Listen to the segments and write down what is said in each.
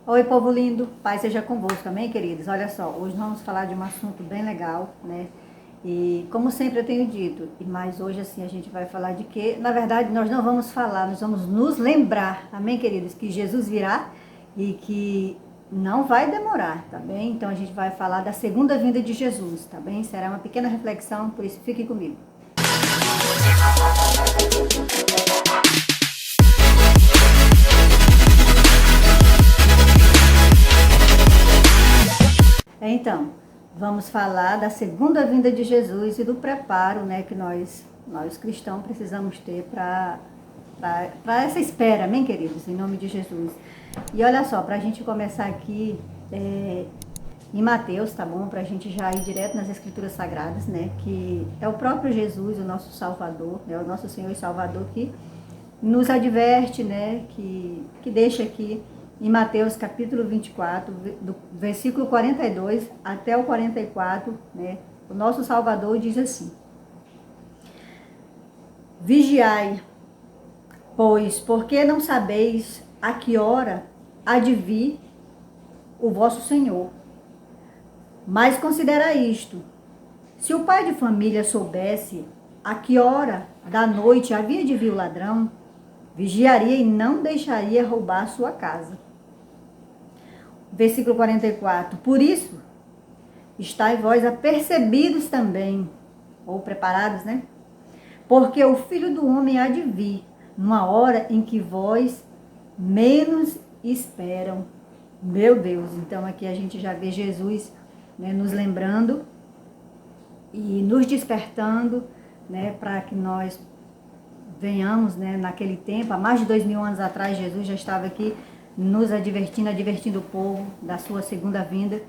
Oi, povo lindo, Pai seja convosco, amém, queridos? Olha só, hoje nós vamos falar de um assunto bem legal, né? E como sempre eu tenho dito, mas hoje assim a gente vai falar de quê? Na verdade, nós não vamos falar, nós vamos nos lembrar, amém, queridos? Que Jesus virá e que não vai demorar, tá bem? Então a gente vai falar da segunda vinda de Jesus, tá bem? Será uma pequena reflexão, por isso fiquem comigo. Então, vamos falar da segunda vinda de Jesus e do preparo, né, que nós cristãos precisamos ter para essa espera, amém, queridos? Em nome de Jesus. E olha só, para a gente começar aqui em Mateus, tá bom? Para a gente já ir direto nas Escrituras Sagradas, né? Que é o próprio Jesus, o nosso Salvador, né? O nosso Senhor e Salvador que nos adverte, né? Que deixa aqui em Mateus capítulo 24, do versículo 42 até o 44, né? O nosso Salvador diz assim: Vigiai, pois, porque não sabeis a que hora há de vir o vosso Senhor. Mas considera isto: se o pai de família soubesse a que hora da noite havia de vir o ladrão, vigiaria e não deixaria roubar sua casa. Versículo 44. Por isso, estai vós apercebidos também, ou preparados, né? Porque o Filho do Homem há de vir, numa hora em que vós menos esperam. Meu Deus, então aqui a gente já vê Jesus, né, nos lembrando e nos despertando, né, para que nós venhamos, né, naquele tempo, há mais de 2000 anos atrás, Jesus já estava aqui nos advertindo o povo da sua segunda vinda,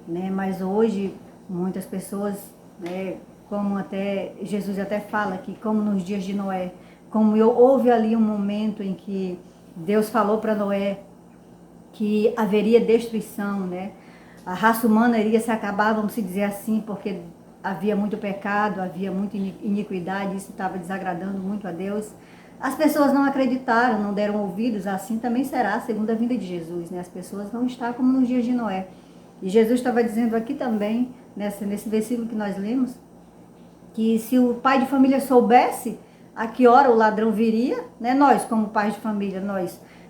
né? Mas hoje muitas pessoas, né, como até Jesus até fala que como nos dias de Noé, como houve ali um momento em que Deus falou para Noé que haveria destruição, né? A raça humana iria se acabar, vamos dizer assim, porque havia muito pecado, havia muita iniquidade, isso estava desagradando muito a Deus. As pessoas não acreditaram, não deram ouvidos, assim também será a segunda vinda de Jesus, né? As pessoas vão estar como nos dias de Noé. E Jesus estava dizendo aqui também, nesse versículo que nós lemos, que se o pai de família soubesse a que hora o ladrão viria, né? Nós, como pais de família,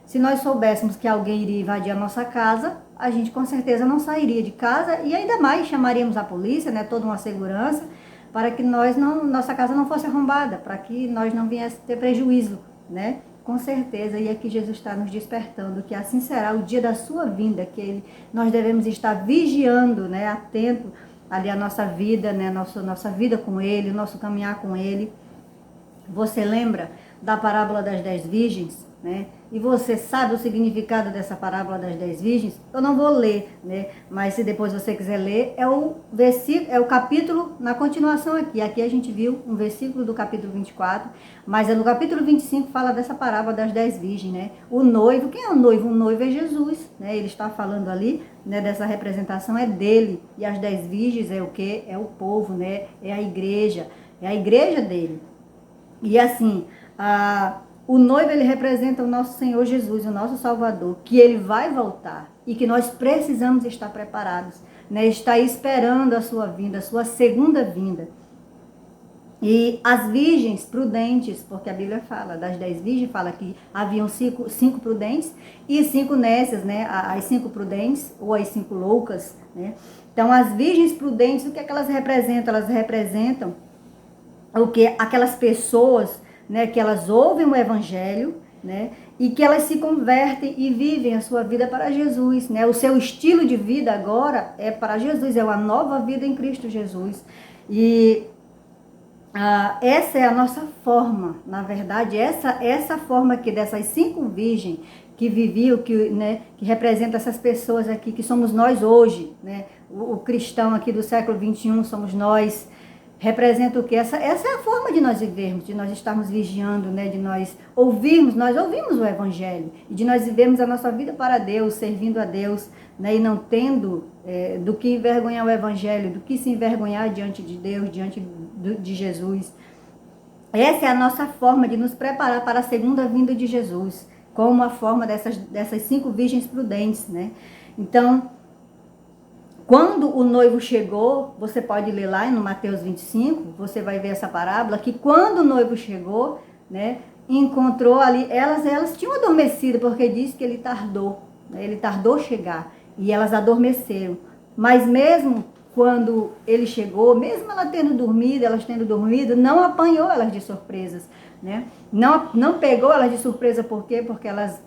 se nós soubéssemos que alguém iria invadir a nossa casa, a gente com certeza não sairia de casa e ainda mais chamaríamos a polícia, né? Toda uma segurança, para que nossa casa não fosse arrombada, para que nós não viéssemos ter prejuízo, né? Com certeza, e aqui Jesus está nos despertando, que assim será o dia da sua vinda, que nós devemos estar vigiando, né? Atento ali a nossa vida, né? Nossa vida com Ele, o nosso caminhar com Ele. Você lembra da parábola das 10 virgens, né? E você sabe o significado dessa parábola das 10 virgens? Eu não vou ler, né? Mas se depois você quiser ler, é o versículo, é o capítulo na continuação aqui. Aqui a gente viu um versículo do capítulo 24, mas é no capítulo 25 fala dessa parábola das 10 virgens, né? O noivo, quem é o noivo? O noivo é Jesus, né? Ele está falando ali, né, dessa representação é dele. E as 10 virgens é o quê? É o povo, né? É a igreja dele. E assim, o noivo, ele representa o nosso Senhor Jesus, o nosso Salvador, que ele vai voltar e que nós precisamos estar preparados, né? Estar esperando a sua vinda, a sua segunda vinda. E as virgens prudentes, porque a Bíblia fala, das 10 virgens, fala que haviam cinco prudentes e 5 nécias, né? As 5 prudentes ou as 5 loucas, né? Então, as virgens prudentes, o que é que elas representam? Elas representam o que aquelas pessoas, né, que elas ouvem o evangelho, né, e que elas se convertem e vivem a sua vida para Jesus, né? O seu estilo de vida agora é para Jesus, é uma nova vida em Cristo Jesus. E essa é a nossa forma, na verdade, essa forma aqui dessas 5 virgens que viviam, né, que representa essas pessoas aqui, que somos nós hoje, né? O cristão aqui do século 21 somos nós. Representa o quê? Essa é a forma de nós vivermos, de nós estarmos vigiando, né? De nós ouvimos o Evangelho, e de nós vivermos a nossa vida para Deus, servindo a Deus, né? E não tendo do que envergonhar o Evangelho, do que se envergonhar diante de Deus, diante de Jesus. Essa é a nossa forma de nos preparar para a segunda vinda de Jesus. como a forma dessas 5 virgens prudentes, né? Então, quando o noivo chegou, você pode ler lá no Mateus 25, você vai ver essa parábola, que quando o noivo chegou, né, encontrou ali, elas tinham adormecido, porque diz que ele tardou, né, ele tardou chegar, e elas adormeceram. Mas mesmo quando ele chegou, mesmo elas tendo dormido, não apanhou elas de surpresas, né? Não pegou elas de surpresa, por quê? Porque elas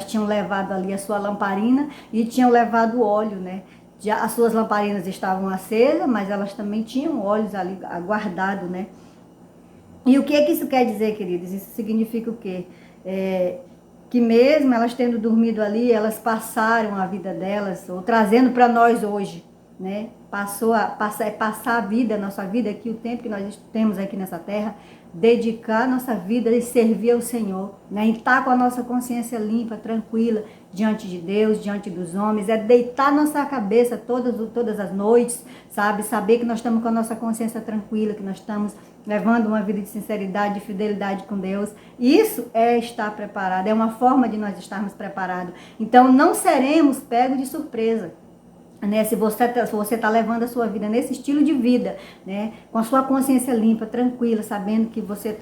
tinham levado ali a sua lamparina e tinham levado óleo, né? Já as suas lamparinas estavam acesas, mas elas também tinham óleos ali guardados, né? E o que isso quer dizer, queridos? Isso significa o quê? Que mesmo elas tendo dormido ali, elas passaram a vida delas, ou trazendo para nós hoje, né? Passar a vida, a nossa vida aqui, o tempo que nós temos aqui nessa terra, dedicar nossa vida e servir ao Senhor, né? E estar com a nossa consciência limpa, tranquila, diante de Deus, diante dos homens, deitar nossa cabeça todas as noites, sabe? Saber que nós estamos com a nossa consciência tranquila, que nós estamos levando uma vida de sinceridade, de fidelidade com Deus. Isso é estar preparado, é uma forma de nós estarmos preparados. Então, não seremos pegos de surpresa, né? Se você está levando a sua vida nesse estilo de vida, né? Com a sua consciência limpa, tranquila, sabendo que você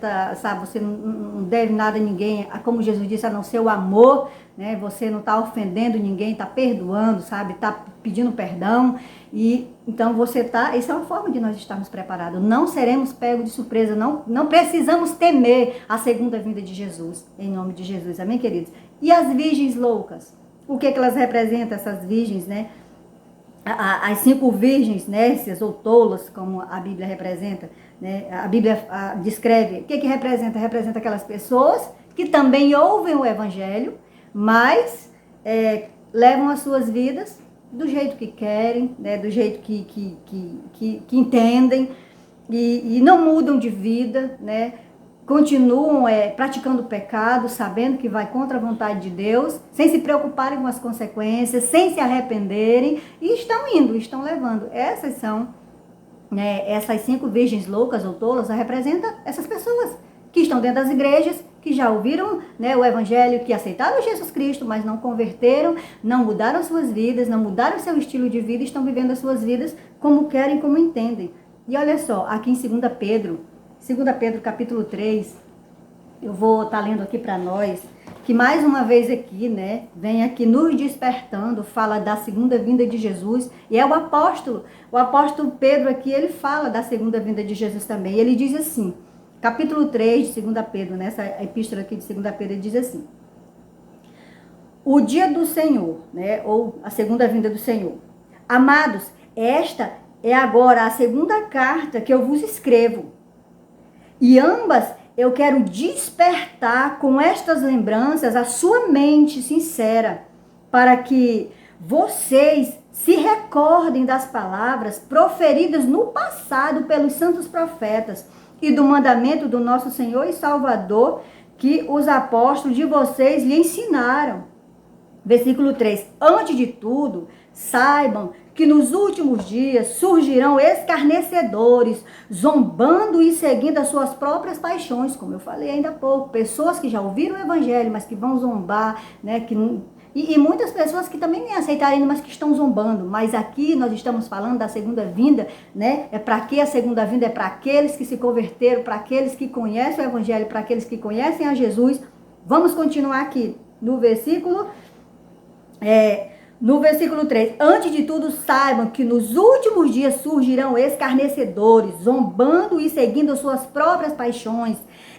você não deve nada a ninguém, como Jesus disse, a não ser o amor, né? Você não está ofendendo ninguém, está perdoando, sabe? Está pedindo perdão. E então isso é uma forma de nós estarmos preparados. Não seremos pegos de surpresa, não precisamos temer a segunda vinda de Jesus, em nome de Jesus. Amém, queridos? E as virgens loucas? O que elas representam, essas virgens, né? As 5 virgens, nécias ou tolas, como a Bíblia representa, né? A Bíblia descreve. O que representa? Representa aquelas pessoas que também ouvem o Evangelho, mas levam as suas vidas do jeito que querem, né? Do jeito que entendem, e não mudam de vida, né? Continuam praticando pecado, sabendo que vai contra a vontade de Deus, sem se preocuparem com as consequências, sem se arrependerem, e estão levando. Essas são, né, essas 5 virgens loucas ou tolas, representam essas pessoas que estão dentro das igrejas, que já ouviram, né, o Evangelho, que aceitaram Jesus Cristo, mas não converteram, não mudaram suas vidas, não mudaram seu estilo de vida, estão vivendo as suas vidas como querem, como entendem. E olha só, aqui em 2 Pedro capítulo 3, eu vou estar lendo aqui para nós, que mais uma vez aqui, né, vem aqui nos despertando, fala da segunda vinda de Jesus, e é o apóstolo Pedro aqui, ele fala da segunda vinda de Jesus também, ele diz assim, capítulo 3 de 2 Pedro, nessa epístola aqui de 2 Pedro, ele diz assim: o dia do Senhor, né, ou a segunda vinda do Senhor. Amados, esta é agora a segunda carta que eu vos escrevo. E ambas eu quero despertar com estas lembranças a sua mente sincera, para que vocês se recordem das palavras proferidas no passado pelos santos profetas e do mandamento do nosso Senhor e Salvador que os apóstolos de vocês lhe ensinaram. Versículo 3. Antes de tudo, saibam que nos últimos dias surgirão escarnecedores, zombando e seguindo as suas próprias paixões, como eu falei ainda há pouco, pessoas que já ouviram o Evangelho, mas que vão zombar, né? E muitas pessoas que também nem aceitaram ainda, mas que estão zombando. Mas aqui nós estamos falando da segunda vinda, né? É para que a segunda vinda? É para aqueles que se converteram, para aqueles que conhecem o Evangelho, para aqueles que conhecem a Jesus. Vamos continuar aqui no versículo... No versículo 3, antes de tudo saibam que nos últimos dias surgirão escarnecedores, zombando e seguindo suas próprias paixões.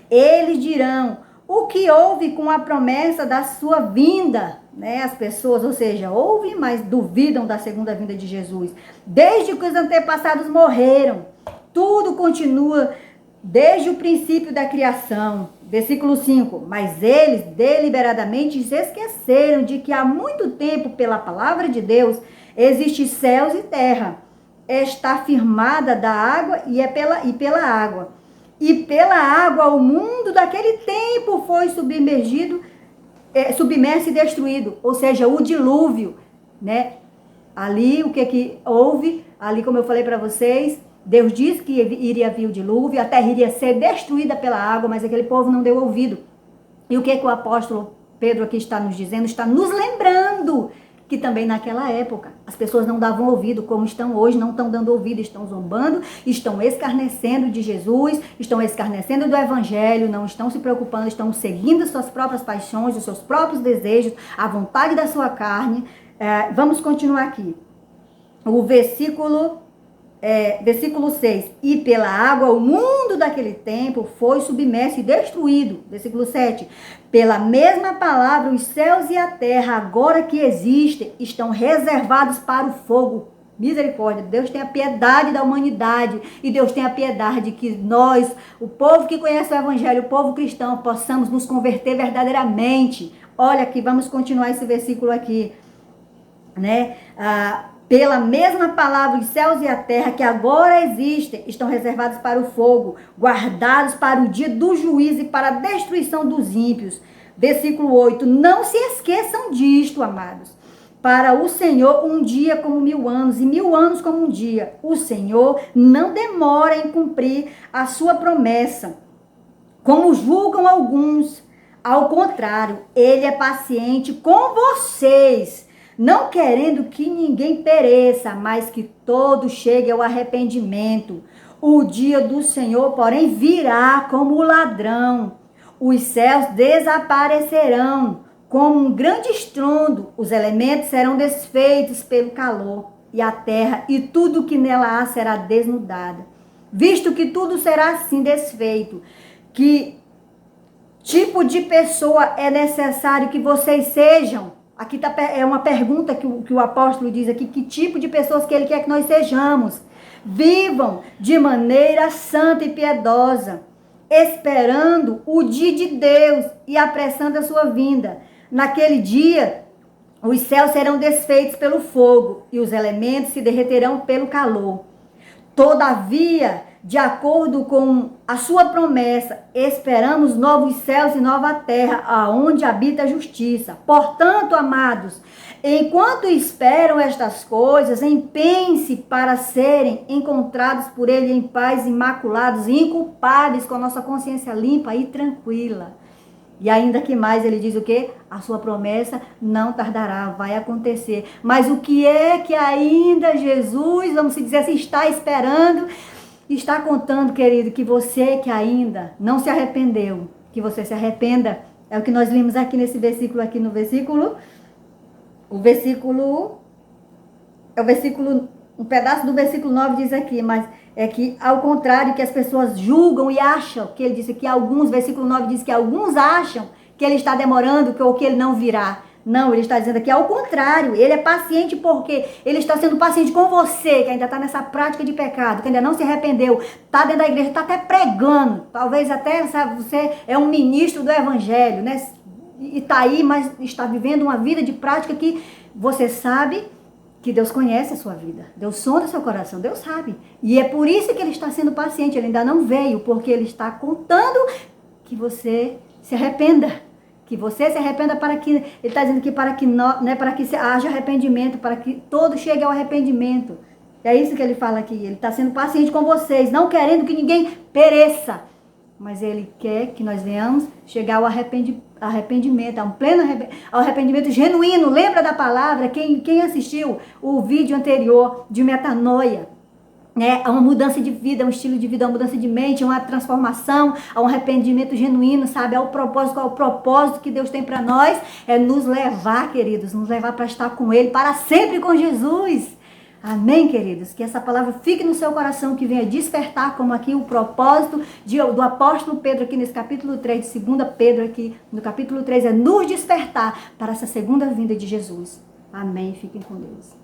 Eles dirão, o que houve com a promessa da sua vinda? Né? As pessoas, ou seja, ouvem, mas duvidam da segunda vinda de Jesus. Desde que os antepassados morreram, tudo continua desde o princípio da criação. Versículo 5, mas eles deliberadamente se esqueceram de que há muito tempo, pela palavra de Deus, existe céus e terra. Está firmada da água e pela água. E pela água o mundo daquele tempo foi submerso e destruído. Ou seja, o dilúvio, né? Ali, o que houve? Ali, como eu falei para vocês, Deus disse que iria vir o dilúvio, a terra iria ser destruída pela água, mas aquele povo não deu ouvido. E o que o apóstolo Pedro aqui está nos dizendo, está nos lembrando que também naquela época as pessoas não davam ouvido como estão hoje, não estão dando ouvido, estão zombando, estão escarnecendo de Jesus, estão escarnecendo do Evangelho, não estão se preocupando, estão seguindo suas próprias paixões, os seus próprios desejos, a vontade da sua carne. Vamos continuar aqui. O versículo 6. E pela água o mundo daquele tempo foi submerso e destruído. Versículo 7. Pela mesma palavra os céus e a terra, agora que existem, estão reservados para o fogo. Misericórdia. Deus tem a piedade da humanidade e Deus tem a piedade que nós, o povo que conhece o Evangelho, o povo cristão, possamos nos converter verdadeiramente. Olha aqui, vamos continuar esse versículo aqui, né? Pela mesma palavra, os céus e a terra que agora existem, estão reservados para o fogo, guardados para o dia do juízo e para a destruição dos ímpios. Versículo 8. Não se esqueçam disto, amados. Para o Senhor, um dia como 1000 anos, e 1000 anos como um dia. O Senhor não demora em cumprir a sua promessa, como julgam alguns. Ao contrário, ele é paciente com vocês, não querendo que ninguém pereça, mas que todos cheguem ao arrependimento. O dia do Senhor, porém, virá como o ladrão. Os céus desaparecerão como um grande estrondo. Os elementos serão desfeitos pelo calor, e a terra e tudo que nela há será desnudada. Visto que tudo será assim desfeito, que tipo de pessoa é necessário que vocês sejam? Aqui é uma pergunta que o apóstolo diz aqui, que tipo de pessoas que ele quer que nós sejamos. Vivam de maneira santa e piedosa, esperando o dia de Deus e apressando a sua vinda. Naquele dia, os céus serão desfeitos pelo fogo e os elementos se derreterão pelo calor. Todavia, de acordo com a sua promessa, esperamos novos céus e nova terra, aonde habita a justiça. Portanto, amados, enquanto esperam estas coisas, empenhem-se para serem encontrados por ele em paz, imaculados e inculpáveis, com a nossa consciência limpa e tranquila. E ainda que mais, ele diz o quê? A sua promessa não tardará, vai acontecer. Mas o que é que ainda Jesus, vamos dizer assim, está esperando? Está contando, querido, que você que ainda não se arrependeu, que você se arrependa. É o que nós vimos aqui nesse versículo, aqui no versículo, um pedaço do versículo 9 diz aqui, mas é que ao contrário, que as pessoas julgam e acham, que ele disse que alguns, versículo 9 diz que alguns acham que ele está demorando, ou que ele não virá. Não, ele está dizendo aqui ao contrário, ele é paciente porque ele está sendo paciente com você, que ainda está nessa prática de pecado, que ainda não se arrependeu, está dentro da igreja, está até pregando, talvez até, sabe, você é um ministro do Evangelho, né? E está aí, mas está vivendo uma vida de prática que você sabe que Deus conhece a sua vida, Deus sonda seu coração, Deus sabe. E é por isso que ele está sendo paciente, ele ainda não veio, porque ele está contando que você se arrependa. Que você se arrependa para que, ele está dizendo que para que, né, para que haja arrependimento, para que todos cheguem ao arrependimento. É isso que ele fala aqui, ele está sendo paciente com vocês, não querendo que ninguém pereça. Mas ele quer que nós venhamos chegar ao arrependimento, a um pleno arrependimento genuíno. Lembra da palavra? Quem assistiu o vídeo anterior de metanoia? É uma mudança de vida, um estilo de vida, uma mudança de mente, uma transformação, um arrependimento genuíno, sabe? Qual é o propósito que Deus tem para nós? É nos levar, queridos, nos levar para estar com Ele, para sempre com Jesus. Amém, queridos? Que essa palavra fique no seu coração, que venha despertar, como aqui o propósito do apóstolo Pedro aqui nesse capítulo 3, de 2 Pedro aqui no capítulo 3, é nos despertar para essa segunda vinda de Jesus. Amém. Fiquem com Deus.